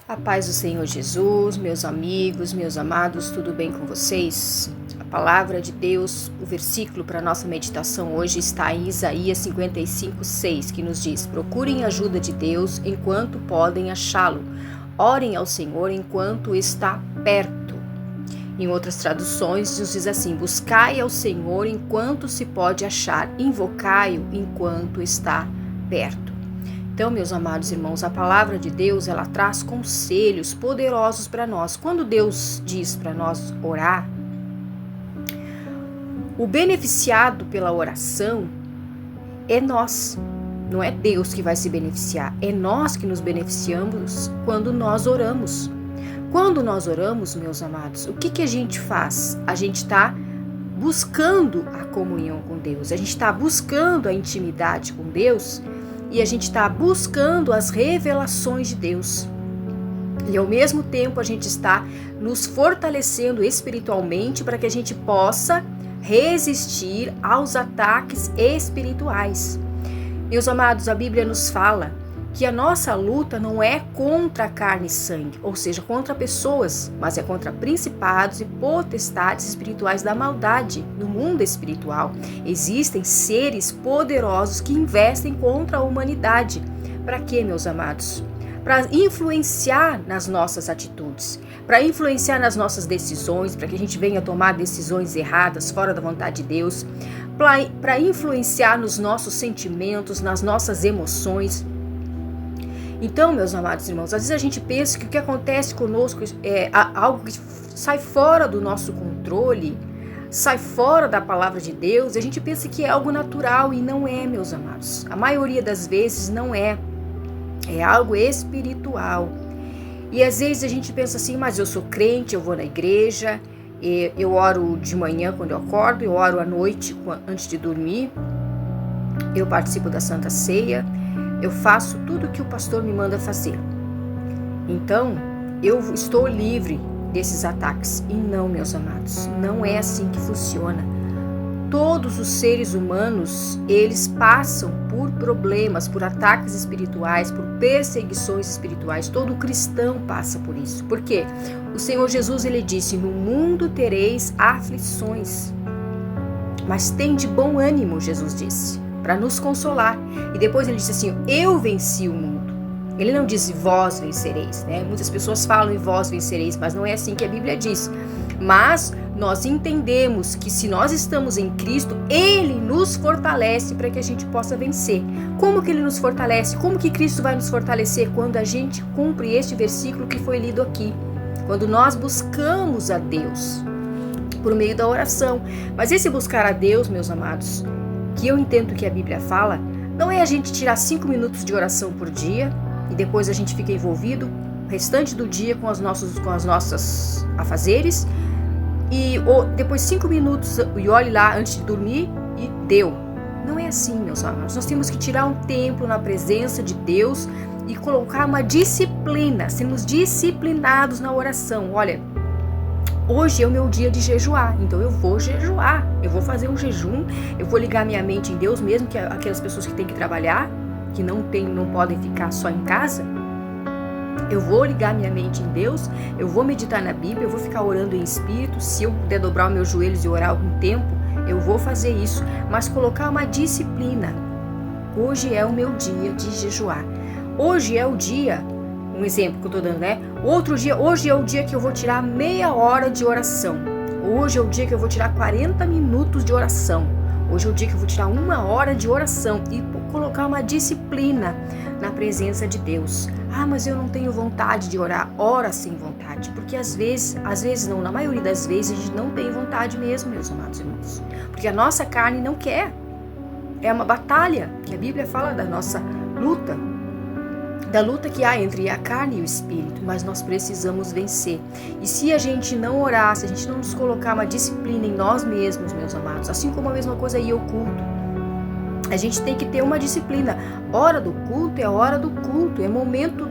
A paz do Senhor Jesus, meus amigos, meus amados, tudo bem com vocês? A palavra de Deus, o versículo para nossa meditação hoje está em Isaías 55:6, que nos diz: procurem a ajuda de Deus enquanto podem achá-lo. Orem ao Senhor enquanto está perto. Em outras traduções, nos diz assim: buscai ao Senhor enquanto se pode achar, invocai-o enquanto está perto. Então, meus amados irmãos, a palavra de Deus, ela traz conselhos poderosos para nós. Quando Deus diz para nós orar, o beneficiado pela oração é nós. Não é Deus que vai se beneficiar, é nós que nos beneficiamos quando nós oramos. Quando nós oramos, meus amados, o que a gente faz? A gente está buscando a comunhão com Deus, a gente está buscando a intimidade com Deus e a gente está buscando as revelações de Deus. E ao mesmo tempo a gente está nos fortalecendo espiritualmente para que a gente possa resistir aos ataques espirituais. Meus amados, a Bíblia nos fala que a nossa luta não é contra carne e sangue, ou seja, contra pessoas, mas é contra principados e potestades espirituais da maldade no mundo espiritual. Existem seres poderosos que investem contra a humanidade. Para quê, meus amados? Para influenciar nas nossas atitudes, para influenciar nas nossas decisões, para que a gente venha tomar decisões erradas, fora da vontade de Deus, para influenciar nos nossos sentimentos, nas nossas emoções. Então, meus amados irmãos, às vezes a gente pensa que o que acontece conosco é algo que sai fora do nosso controle, sai fora da palavra de Deus, e a gente pensa que é algo natural, e não é, meus amados. A maioria das vezes não é. É algo espiritual. E às vezes a gente pensa assim, mas eu sou crente, eu vou na igreja, eu oro de manhã quando eu acordo, eu oro à noite antes de dormir, eu participo da Santa Ceia, eu faço tudo o que o pastor me manda fazer. Então, eu estou livre desses ataques. E não, meus amados, não é assim que funciona. Todos os seres humanos, eles passam por problemas, por ataques espirituais, por perseguições espirituais. Todo cristão passa por isso. Por quê? O Senhor Jesus, ele disse: no mundo tereis aflições, mas tem de bom ânimo, Jesus disse, para nos consolar. E depois ele disse assim: eu venci o mundo. Ele não disse vós vencereis, né? Muitas pessoas falam em vós vencereis, mas não é assim que a Bíblia diz. Mas nós entendemos que se nós estamos em Cristo, Ele nos fortalece para que a gente possa vencer. Como que Ele nos fortalece? Como que Cristo vai nos fortalecer? Quando a gente cumpre este versículo que foi lido aqui. Quando nós buscamos a Deus por meio da oração. Mas esse buscar a Deus, meus amados, que eu entendo que a Bíblia fala, não é a gente tirar 5 minutos de oração por dia e depois a gente fica envolvido o restante do dia com as nossas afazeres ou depois 5 minutos e olhe lá antes de dormir e deu. Não é assim, meus amados. Nós temos que tirar um tempo na presença de Deus e colocar uma disciplina, sermos disciplinados na oração. Olha, hoje é o meu dia de jejuar, então eu vou jejuar, eu vou fazer um jejum, eu vou ligar minha mente em Deus, mesmo que aquelas pessoas que têm que trabalhar, que não podem ficar só em casa, eu vou ligar minha mente em Deus, eu vou meditar na Bíblia, eu vou ficar orando em espírito. Se eu puder dobrar os meus joelhos e orar algum tempo, eu vou fazer isso, mas colocar uma disciplina. Hoje é o meu dia de jejuar, hoje é o dia, um exemplo que eu estou dando, né? Hoje é o dia que eu vou tirar meia hora de oração. Hoje é o dia que eu vou tirar 40 minutos de oração. Hoje é o dia que eu vou tirar 1 hora de oração e colocar uma disciplina na presença de Deus. Ah, mas eu não tenho vontade de orar. Ora sem vontade, porque às vezes não, na maioria das vezes a gente não tem vontade mesmo, meus amados irmãos. Porque a nossa carne não quer. É uma batalha que a Bíblia fala da nossa luta. Da luta que há entre a carne e o espírito, mas nós precisamos vencer. E se a gente não orar, se a gente não nos colocar uma disciplina em nós mesmos, meus amados, assim como a mesma coisa aí o culto, a gente tem que ter uma disciplina. Hora do culto é hora do culto, é momento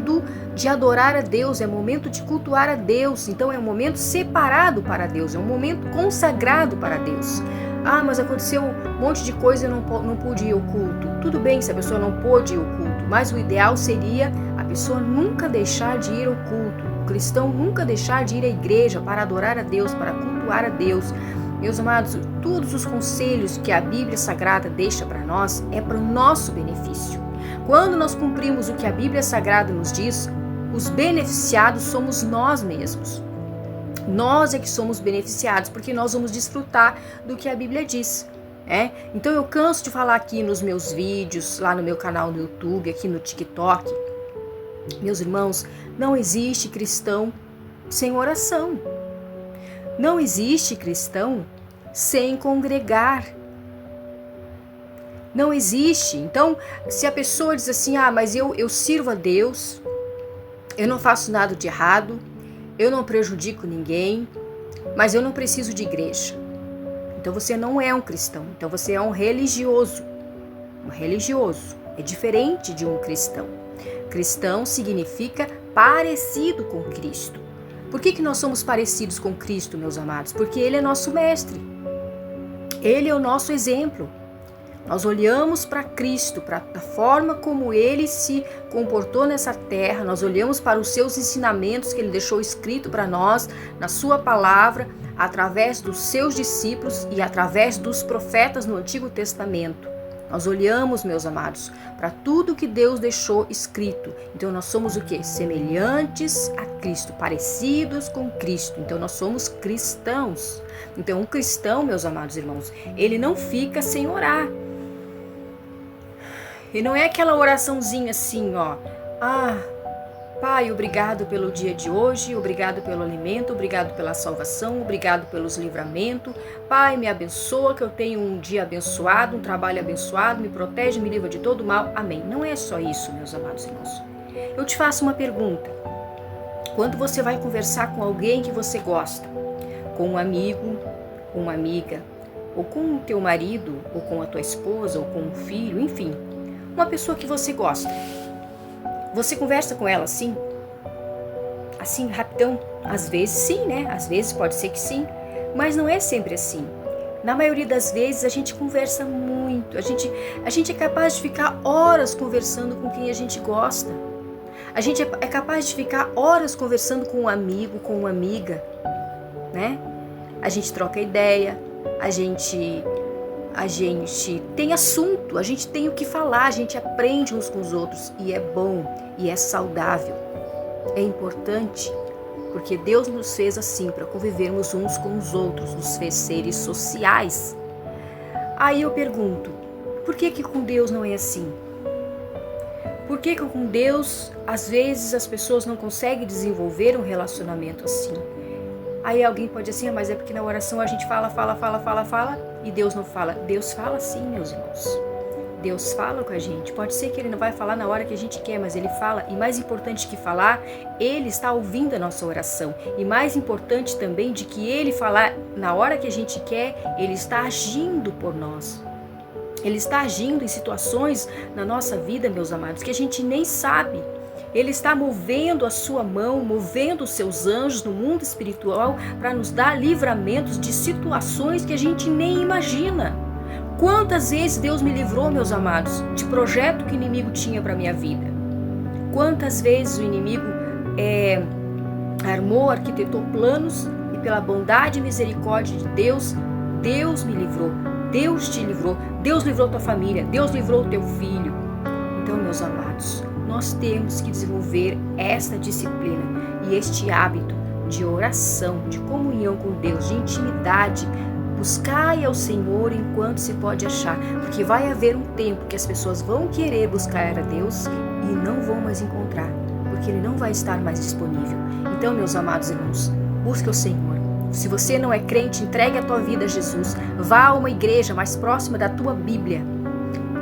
de adorar a Deus, é momento de cultuar a Deus. Então é um momento separado para Deus, é um momento consagrado para Deus. Ah, mas aconteceu um monte de coisa e eu não pude ir ao culto. Tudo bem se a pessoa não pôde ir ao culto, mas o ideal seria a pessoa nunca deixar de ir ao culto, o cristão nunca deixar de ir à igreja para adorar a Deus, para cultuar a Deus. Meus amados, todos os conselhos que a Bíblia Sagrada deixa para nós é para o nosso benefício. Quando nós cumprimos o que a Bíblia Sagrada nos diz, os beneficiados somos nós mesmos. Nós é que somos beneficiados, porque nós vamos desfrutar do que a Bíblia diz. Então eu canso de falar aqui nos meus vídeos, lá no meu canal no YouTube, aqui no TikTok. Meus irmãos, não existe cristão sem oração. Não existe cristão sem congregar. Não existe. Então, se a pessoa diz assim, mas eu sirvo a Deus, eu não faço nada de errado, eu não prejudico ninguém, mas eu não preciso de igreja. Então você não é um cristão, então você é um religioso. Um religioso é diferente de um cristão. Cristão significa parecido com Cristo. Por que nós somos parecidos com Cristo, meus amados? Porque Ele é nosso mestre. Ele é o nosso exemplo. Nós olhamos para Cristo, para a forma como Ele se comportou nessa terra, nós olhamos para os seus ensinamentos que Ele deixou escrito para nós, na sua palavra, através dos seus discípulos e através dos profetas no Antigo Testamento. Nós olhamos, meus amados, para tudo que Deus deixou escrito. Então nós somos o quê? Semelhantes a Cristo, parecidos com Cristo. Então nós somos cristãos. Então um cristão, meus amados irmãos, ele não fica sem orar. E não é aquela oraçãozinha assim, Pai, obrigado pelo dia de hoje, obrigado pelo alimento, obrigado pela salvação, obrigado pelos livramentos. Pai, me abençoa, que eu tenha um dia abençoado, um trabalho abençoado, me protege, me livra de todo mal. Amém. Não é só isso, meus amados irmãos. Eu te faço uma pergunta. Quando você vai conversar com alguém que você gosta, com um amigo, com uma amiga, ou com o teu marido, ou com a tua esposa, ou com um filho, enfim, uma pessoa que você gosta, você conversa com ela assim rapidão? Às vezes sim, né? Às vezes pode ser que sim, mas não é sempre assim. Na maioria das vezes a gente conversa muito, a gente é capaz de ficar horas conversando com quem a gente gosta. A gente é capaz de ficar horas conversando com um amigo, com uma amiga, né? A gente troca ideia, a gente tem assunto, a gente tem o que falar, a gente aprende uns com os outros e é bom e é saudável. É importante porque Deus nos fez assim para convivermos uns com os outros, nos fez seres sociais. Aí eu pergunto, por que com Deus não é assim? Por que com Deus às vezes as pessoas não conseguem desenvolver um relacionamento assim? Aí alguém pode dizer assim, mas é porque na oração a gente fala e Deus não fala. Deus fala sim, meus irmãos. Deus fala com a gente. Pode ser que Ele não vai falar na hora que a gente quer, mas Ele fala. E mais importante que falar, Ele está ouvindo a nossa oração. E mais importante também de que Ele falar na hora que a gente quer, Ele está agindo por nós. Ele está agindo em situações na nossa vida, meus amados, que a gente nem sabe. Ele está movendo a sua mão, movendo os seus anjos no mundo espiritual para nos dar livramentos de situações que a gente nem imagina. Quantas vezes Deus me livrou, meus amados, de projeto que o inimigo tinha para a minha vida? Quantas vezes o inimigo armou, arquitetou planos e pela bondade e misericórdia de Deus, Deus me livrou, Deus te livrou, Deus livrou tua família, Deus livrou o teu filho. Então, meus amados, nós temos que desenvolver esta disciplina e este hábito de oração, de comunhão com Deus, de intimidade. Buscai ao Senhor enquanto se pode achar, porque vai haver um tempo que as pessoas vão querer buscar a Deus e não vão mais encontrar, porque Ele não vai estar mais disponível. Então, meus amados irmãos, busque o Senhor. Se você não é crente, entregue a tua vida a Jesus. Vá a uma igreja mais próxima da tua Bíblia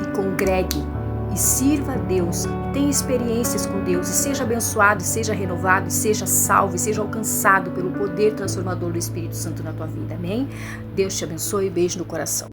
e congregue. E sirva a Deus, tenha experiências com Deus, e seja abençoado, e seja renovado, e seja salvo, e seja alcançado pelo poder transformador do Espírito Santo na tua vida, amém? Deus te abençoe, beijo no coração.